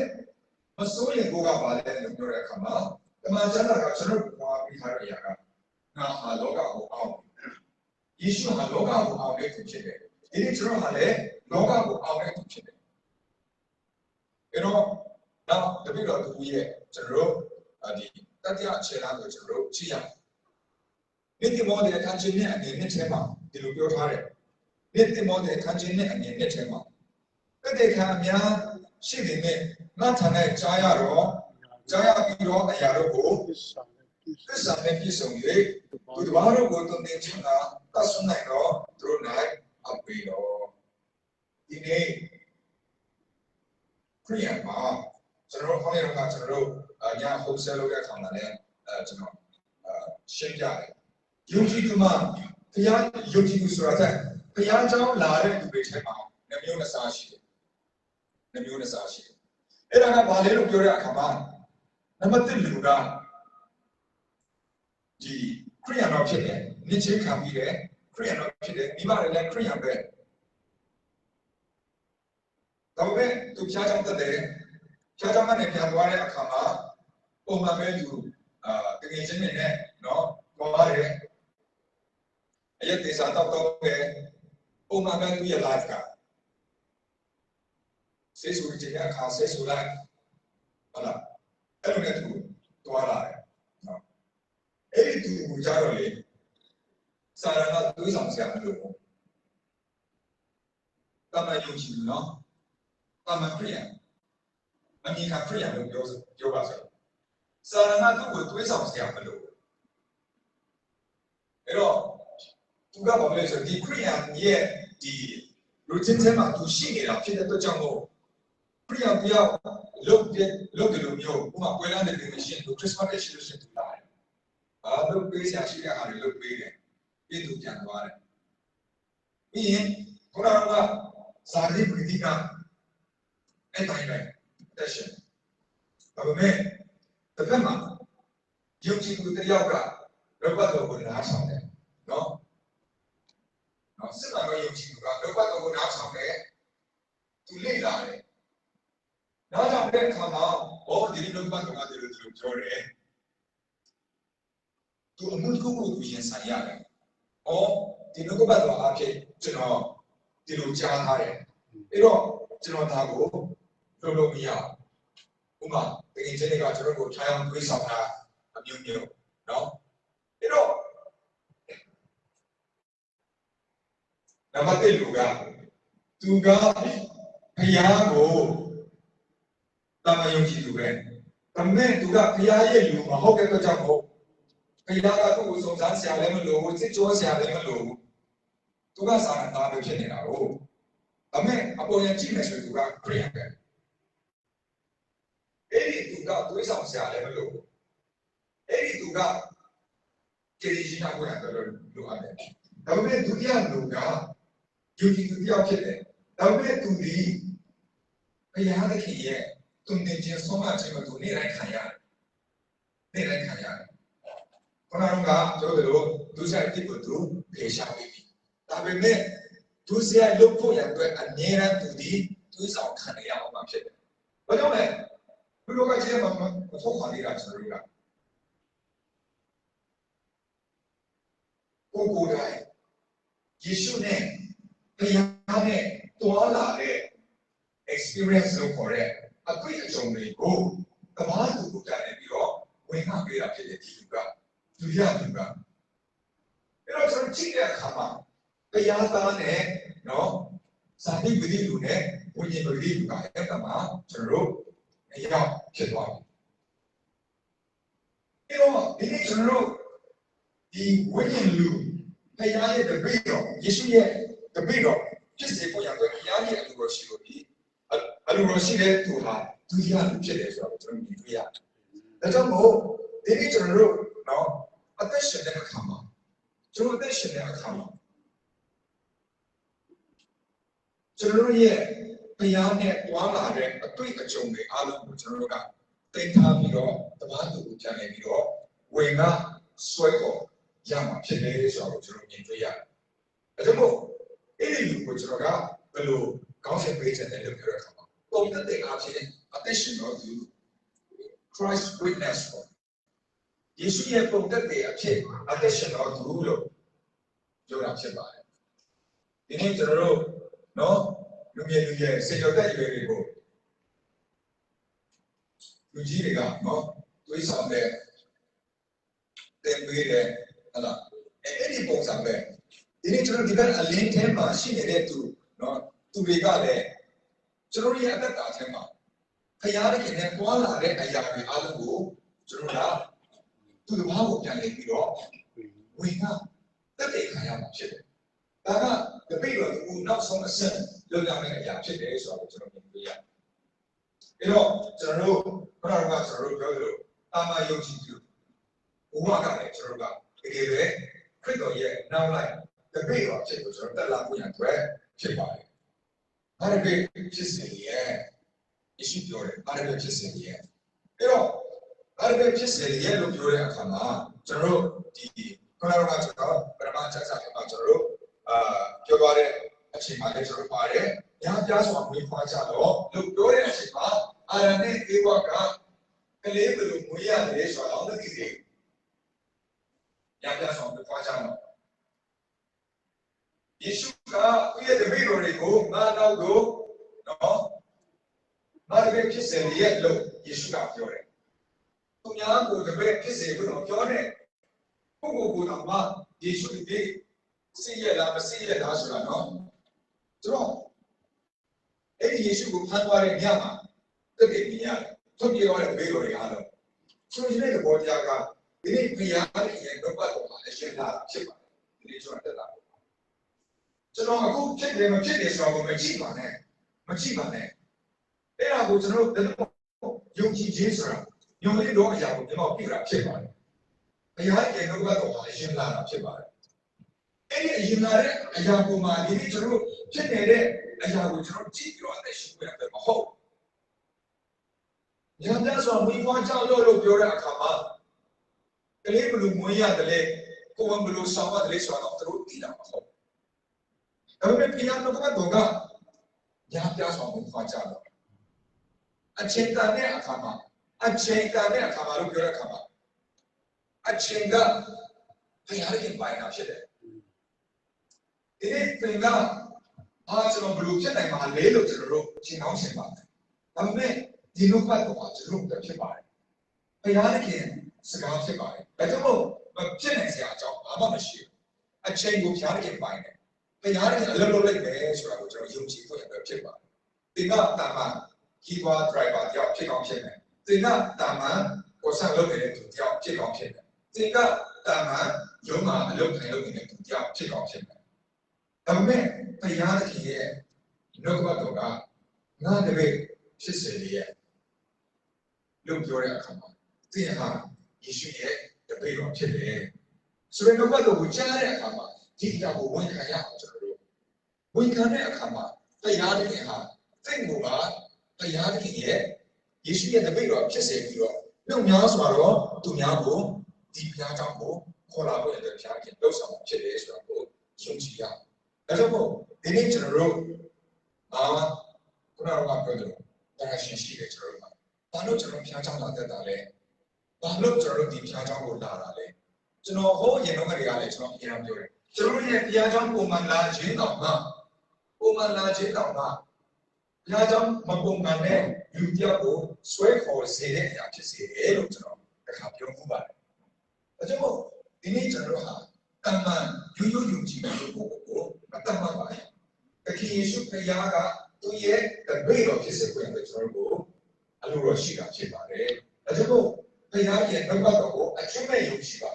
မစိုးရိမ်ဖို့ကပါလဲလို့ပြောတဲ့အခါမှာတမန်ကျမ်းစာကကျွန်တော်ပြောပြီးထားတဲ့အရာကငါဟာလောကကိုအောင်ယေရှုဟာလောကကိုအောင်တဲ့သူဖြစ်တယ်ဒီနေ့ကျွန်တော်ဟာလည်းလောကကိုအောင်တဲ့သူဖြစ်တယ်အဲ့တော့နောက်တပိတော့သူရဲ့ကျွန်တော်ဒီတတိယအခြေခံကိုကျွန်တော်ကြည့်ရအောင်နိတိမောတဲ့အခန်းကြီးနဲ့အနေနဲ့ထဲမှာဒီလိုပြောထားတယ်နိတိမောတဲ့အခန်းကြီးနဲ့အနေနဲ့ထဲမှာတဲ့အခါအများရှိနေနဲ့ငါထန်တဲ့ကြားရပြီးတော့အရာတို့ကိုသစ္စာနဲ့ပြည့်စုံ၍သူတို့ဘာလို့ကိုတုံတင်ချင်တာသတ်ဆုံးနိုင်တော့သူတို့နိုင်အပ်ပြီးတော့ဒီနေ့ခရိယံမှာကျွန်တော်ခေါင်းရကကျွန်တော်ညာဟုတ်ဆဲလုပ်တဲ့အခါမှာလည်းကျွန်တော်ရှင်းပြတယ်ယုံကြည်သူမှာဘုရားယုံကြည်သူဆိုတာတဲ့ဘုရားကြောင့်လာတဲ့လူတွေထဲမှာနှမျိုးနှစ်စားရှိတယ်နှမျိုးနှစ်စားရှိတယ်အဲ့ဒါကဘာလဲလို့ပြောတဲ့အခါမှာနံပါတ်1လူကဒီခရိယံတော်ဖြစ်တယ်နိချေခံပြီးတယ်ခရိယံတော်ဖြစ်တယ်မိဘတွေလည်းခရိယံပဲဒါပေမဲ့သူဖျားကြောင့်တက်တယ်ဖျားကြောင့်ကနေပြန်သွားတဲ့အခါမှာပုံမှန်ပဲလူတကယ်ချင်းနဲ့နော်သွားတယ်အရက်ဒေသတော့တယ်ပုံမှန်ပဲသူရဲ့ life ကဆေးဆူခြင်းအခါဆေးဆူလိုက်ဟုတ်လားအဲ့လိုနဲ့သူသွားလာတယ်နော်အဲ့ဒီသူကိုကြားတော့လေစာရဏတွေးဆောင်ဆရာမလို့တမန်ယုံကြည်နော်တမန်ခရိယံအမိခခရိယံလို့ပြောပါဆိုစာရဏသူကိုတွေးဆောင်ဆရာမလို့အဲ့တော့သူကဘာလို့လဲဆိုဒီခရိယံရဲ့ဒီ routine ထဲမှာသူရှိနေတာဖြစ်တဲ့အတွက်ကြောင့်မို့ခရိယံပြောင်းလုပ်တယ်လို့မျိုးဥပမာပွဲလမ်းတဲ့လူရှင်သူခရစ်စမတ်ရဲ့ရှိလို့ရှင်သူလာတယ်လုပ်ပေးဆရာရှိတဲ့အားတွေလုပ်ပေးတယ်ပြည်သူပြန်သွားတယ်ပြီးရင်ဘုရားကဇာတိပရိသီကအဲ့တိုင်းပဲတက်ရှင်ဒါပေမဲ့တစ်ဖက်မှာယုံကြည်သူတယောက်ကလောဘတော်ကိုနားဆောင်တယ်နော်စစ်မှန်သောယုံကြည်သူကလောဘတော်ကိုနားဆောင်တယ်သူလေ့လာတယ်နားဆောင်တဲ့အခါမှာဒီလောဘတော်ကဒီလိုပြောတယ်သူအမှုကိုသူရင်ဆိုင်ရတယ်ဒီလောဘတော်အဖြစ်ကျွန်တော်ဒီလိုကြားထားတယ်အဲ့တော့ကျွန်တော်ဒါကိုလုပ်လို့မရဘူးဥပမာတကယ်ချင်းတွေကကျွန်တော်ကိုထိုင်အောင်တွေးဆောင်တာအမျိုးမျိုးနော်အဲ့တော့နံပါတ်1လူကသူကဘုရားကိုတမန်ယုံကြည်သူပဲဒါပေမဲ့သူကဘုရားရဲ့လူမဟုတ်တဲ့အတွက်ကြောင့်မို့ဘုရားကသူ့ကိုစုံစမ်းဆရာလည်းမလိုဘူးစစ်ကြောဆရာလည်းမလိုဘူးသူကစာရဏသားပဲဖြစ်နေတာကိုဒါပေမဲ့အပေါ်ရကြည့်မယ်ဆိုရင်သူကခရိယံပဲအဲ့ဒီသူကတွေးဆောင်ဆရာလည်းမလိုဘူးအဲ့ဒီသူကကျေးဇူးနာကိုရတယ်လို့လိုအပ်တယ်ဒါပေမဲ့ဒုတိယလူကယုံကြည်သူတယောက်ဖြစ်တယ်ဒါပေမဲ့သူဒီဘုရားသခင်ရဲ့သူတင်ခြင်းဆုံးမခြင်းကိုသူနေတိုင်းခံရတယ်နေတိုင်းခံရတယ်ခဏကပြောတယ်လို့သူဆိုင်တိကိုသူဖေရှားပြီးပြီဒါပေမဲ့သူစရိုက်လုပ်ဖို့ရတဲ့အနေနဲ့သူဒီသူဆောင်ခံရအောင်မှာဖြစ်တယ်ဘာကြောင့်လဲဘုရားကကျေးမှာမထုတ်ခါနေတာကျွန်တော်တို့ကကိုယ်တိုင်ယေရှုနဲ့ဘုရားနဲ့တွာလာတဲ့ experience လို့ခေါ်တဲ့အတွေ့အကြုံတွေကိုကမ္ဘာသူကိုကြားနေပြီးတော့ဝင်ခပေးတာဖြစ်တဲ့ဒီလူကသူရသူကအဲ့တော့ကျွန်တော်ကြည့်တဲ့အခါမှာတရားသားနဲ့နော်ဇာတိပရိလူနဲ့ဝိညာဉ်ပရိလူကအဲ့ကမှာကျွန်တော်တို့အရောက်ဖြစ်သွားပြီအဲ့တော့ဒီနေ့ကျွန်တော်တို့ ဒီဝိညာဉ်လူဖခင်ရဲ့တပည့်တော်ယေရှုရဲ့တပည့်တော်ဖြစ်စေဖို့ရတဲ့ဖခင်ရဲ့အလိုတော်ရှိလို့ဒီအလိုတော်ရှိတဲ့သူဟာဒုတိယလူဖြစ်တယ်ဆိုတော့ကျွန်တော်မြင်တွေ့ရတယ်။ဒါကြောင့်မို့ဒီနေ့ကျွန်တော်တို့နော်အသက်ရှင်တဲ့အခါမှာကျွန်တော်အသက်ရှင်တဲ့အခါမှာကျွန်တော်ရဲ့ဖခင်နဲ့တွားလာတဲ့အတွေ့အကြုံတွေအားလုံးကိုကျွန်တော်တို့ကသိထားပြီးတော့တပားသူကိုပြန်နေပြီးတော့ဝင်ကဆွဲပေါ်ရမှာဖြစ်တယ်ဆိုတော့ကျွန်တော်မြင်တွေ့ရတယ်။အဲဒါမို့အဲ့ဒီလူကိုကျွန်တော်ကဘယ်လိုကောင်းစဉ်ပေးချက်နဲ့လုပ်ပြရတာပါ။ပုံသက်တဲ့အဖြစ်အသက်ရှင်တော်သူ Christ witness ပေါ့။ယေရှုရဲ့ပုံသက်တဲ့အဖြစ်အသက်ရှင်တော်သူလို့ပြောတာဖြစ်ပါတယ်။ဒီနေ့ကျွန်တော်တို့နော်လူငယ်စေတော်တဲ့ရွယ်တွေကိုလူကြီးတွေကနော်တွေးဆောင်တဲ့တင်ပေးတယ်ဟုတ်လားအဲ့ဒီပုံစံပဲဒီနေ့ကျွန်တော်ဒီကအလင်းထဲမှာရှိနေတဲ့သူနော်သူတွေကလည်းကျွန်တော်ရဲ့အသက်တာထဲမှာဖခင်ရဲ့ခင်နဲ့ပွားလာတဲ့အရာတွေအားလုံးကိုကျွန်တော်ကသူ့ဘာကိုပြန်လဲပြီးတော့ဝင်ကတက်တဲ့ခံရမှာဖြစ်တယ်ဒါကတပိတ်တော်သူနောက်ဆုံးအဆင့်လောက်ရမယ့်အရာဖြစ်တယ်ဆိုတော့ကျွန်တော်မြင်တွေ့ရတယ်အဲ့တော့ကျွန်တော်တို့ခဏကကျွန်တော်တို့ပြောသလိုအာမယုံကြည်သူဘဝကလည်းကျွန်တော်တို့ကတကယ်ပဲခရစ်တော်ရဲ့နောက်လိုက်တပိတ်တော်ဖြစ်ကိုကျွန်တော်တက်လာဖို့ရတဲ့ဖြစ်ပါတယ်။ဘာပဲဖြစ်စေရဲ့ယေရှုပြောတယ်ဘာပဲဖြစ်စေရဲ့အဲ့တော့ဘာပဲဖြစ်စေရဲ့လို့ပြောတဲ့အခါမှာကျွန်တော်တို့ဒီခဏကကျွန်တော်ပရမတ်ချက်စာမှာကျွန်တော်တို့ပြောသွားတဲ့အချိန်မှာလည်းကျွန်တော်ပါတယ်။ညာပြစွာမွေးဖွားကြတော့လို့ပြောတဲ့အချိန်မှာအာရနဲ့ဧဝကကလေးဘယ်လိုမွေးရတယ်ဆိုတော့သိစေညာပြစွာမွေးဖွားကြတော့ယေရှုကသူ့ရဲ့တပည့်တော်တွေကိုငါနောက်ကိုနော်ငါတပည့်ဖြစ်စေရဲ့လို့ယေရှုကပြောတယ်။သူများကိုတပည့်ဖြစ်စေလို့ပြောတယ်။ကိုတော့မှယေရှုဒီစိရလားမစိရလားဆိုတာနော်ကျွန်တော်အဲ့ဒီယေရှုကိုဖန်သွားတဲ့ညမှာတကယ်မြင်ရတယ်ထုတ်ပြောတဲ့ဘေးတော်တွေအားလုံးဆိုရင်လည်းဘောတရားကဒီနေ့ဘုရားရဲ့တော့ပတ်တော်မှာအရှင်လာဖြစ်ပါတယ်ဒီနေ့ကျွန်တော်တက်လာကျွန်တော်အခုဖြစ်တယ်မဖြစ်တယ်ဆိုတော့မကြည့်ပါနဲ့အဲ့ဒါကိုကျွန်တော်တို့ယုံကြည်ခြင်းဆိုတာယုံကြည်တော့အရာကိုကျွန်တော်ပြတာဖြစ်ပါတယ်ဘုရားရဲ့တော့ပတ်တော်မှာအရှင်လာတာဖြစ်ပါတယ်အဲ့ဒီအရင်လာတဲ့အရာကိုမှဒီနေ့ကျွန်တော်ဖြစ်နေတဲ့အရာကိုကျွန်တော်ကြည့်ပြီးတော့အသက်ရှင်ရမယ်မဟုတ်။ညာတဲ့ဆိုမိဖွားကြောက်လို့ပြောတဲ့အခါမှာကလေးဘလူမွေးရတယ်လေကိုယ်ဘလူဆောင်ရတယ်လေဆိုတော့သူတို့သိတာမဟုတ်။ဒါပေမဲ့ပြန်တော့ကတော့ညာပြဆောင်မိဖွားကြောက်တော့အချိန်တန်တဲ့အခါမှာလို့ပြောတဲ့အခါမှာအချိန်ကဘယ်ဟာရင်ပိုင်တာဖြစ်တယ်ဒီနေ့ပြင်ကကျွန်တော်ဘလို့ဖြစ်နိုင်မှာလဲလို့ကျွန်တော်တို့ရှင်းအောင်ရှင်းပါတယ်။ဒါပေမဲ့ဒီလိုပတ်တော့ကျွန်တော်တို့ဖြစ်ပါတယ်။ဘုရားခင်စကားဖြစ်ပါတယ်။ဒါကြောင့်မို့မဖြစ်နိုင်စရာအကြောင်းဘာမှမရှိဘူး။အချိန်ကိုဘုရားခင်ပိုင်တယ်။ဘုရားခင်အလုပ်လုပ်လိုက်မယ်ဆိုတာကိုကျွန်တော်ယုံကြည်ဖို့ရတဲ့ဖြစ်ပါတယ်။ဒီကတာမန်ခီးပွားဒရိုင်ဘာတယောက်ဖြစ်အောင်ဖြစ်မယ်။ဒီကတာမန်ကိုဆက်လုပ်နေတဲ့သူတယောက်ဖြစ်အောင်ဖြစ်မယ်။ဒီကတာမန်ရုံးမှာအလုပ်ခံလုပ်နေတဲ့သူတယောက်ဖြစ်အောင်ဖြစ်မယ်။ဒါပေမဲ့ဘုရားသခင်ရဲ့နှုတ်ကပတ်တော်ကငါတပည့်ဖြစ်စေရဲ့လို့ပြောတဲ့အခါမှာသင်ဟာယေရှုရဲ့တပည့်တော်ဖြစ်တယ်ဆိုတဲ့နှုတ်ကပတ်တော်ကိုကြားတဲ့အခါမှာဒီအရာကိုဝန်ခံရအောင်ကျွန်တော်တို့ဝန်ခံတဲ့အခါမှာဘုရားသခင်ဟာသင်ကိုပါဘုရားသခင်ရဲ့ယေရှုရဲ့တပည့်တော်ဖြစ်စေပြီးတော့နှုတ်များစွာတော့သူများကိုဒီဘုရားကြောင့်ကိုခေါ်လာဖို့အတွက်ဘုရားခင်လှုပ်ဆောင်ဖြစ်တယ်ဆိုတာကိုယုံကြည်ရအောင်ဒါကြောင့်မို့ဒီနေ့ကျွန်တော်တို့ခုနကပြောတယ်တရားရှင်ရှိတယ်ကျွန်တော်တို့ဘာလို့ကျွန်တော်ဖျားချောင်းလာတတ်တာလဲဘာလို့ကျွန်တော်တို့ဒီဖျားချောင်းကိုလာတာလဲကျွန်တော်ဟိုအရင်တော့ကတည်းကလည်းကျွန်တော်အရင်ပြောတယ်ကျွန်တော်ရဲ့ဖျားချောင်းပုံမှန်လာခြင်းတောင်မှဘုရားကြောင့်မပုံမှန်တဲ့လူတယောက်ကိုဆွဲခေါ်စေတဲ့အရာဖြစ်စေတယ်လို့ကျွန်တော်တစ်ခါပြောမှုပါတယ်ဒါကြောင့်ဒီနေ့ကျွန်တော်ဟာတမန်ယူကြည့်လို့ကိုအတမန်ပါတခင်ယေရှုဖခင်ကသူ့ရဲ့တပည့်တော်ဖြစ်စေခွင့်အတွက်ကျွန်တော်တို့အလိုတော်ရှိတာဖြစ်ပါတယ်ဒါကြောင့်ဘုရားရဲ့နှုတ်ကပတ်တော်ကိုအကျွမ်းမဲ့ယုံကြည်ပါ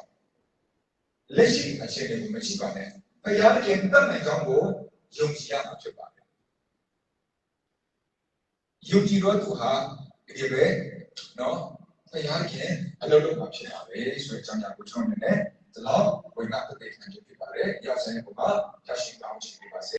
လက်ရှိအခြေအနေကိုမရှိပါနဲ့ဘုရားခင်တတ်နိုင်ကြောင်းကိုယုံကြည်ရမှာဖြစ်ပါတယ်ယုံကြည်တော့သူဟာဒီပဲနော်ဘုရားခင်အလုပ်လုပ်မှာဖြစ်တာပဲဆိုတဲ့အကြောင်းအရာကိုကျွန်တော်အနေနဲ့ဒီလောက်ဝိညာဉ်တည်ခံဖြစ်ပါတယ်ရောက်ဆိုင်ပုံမှာရရှိကောင်းချင်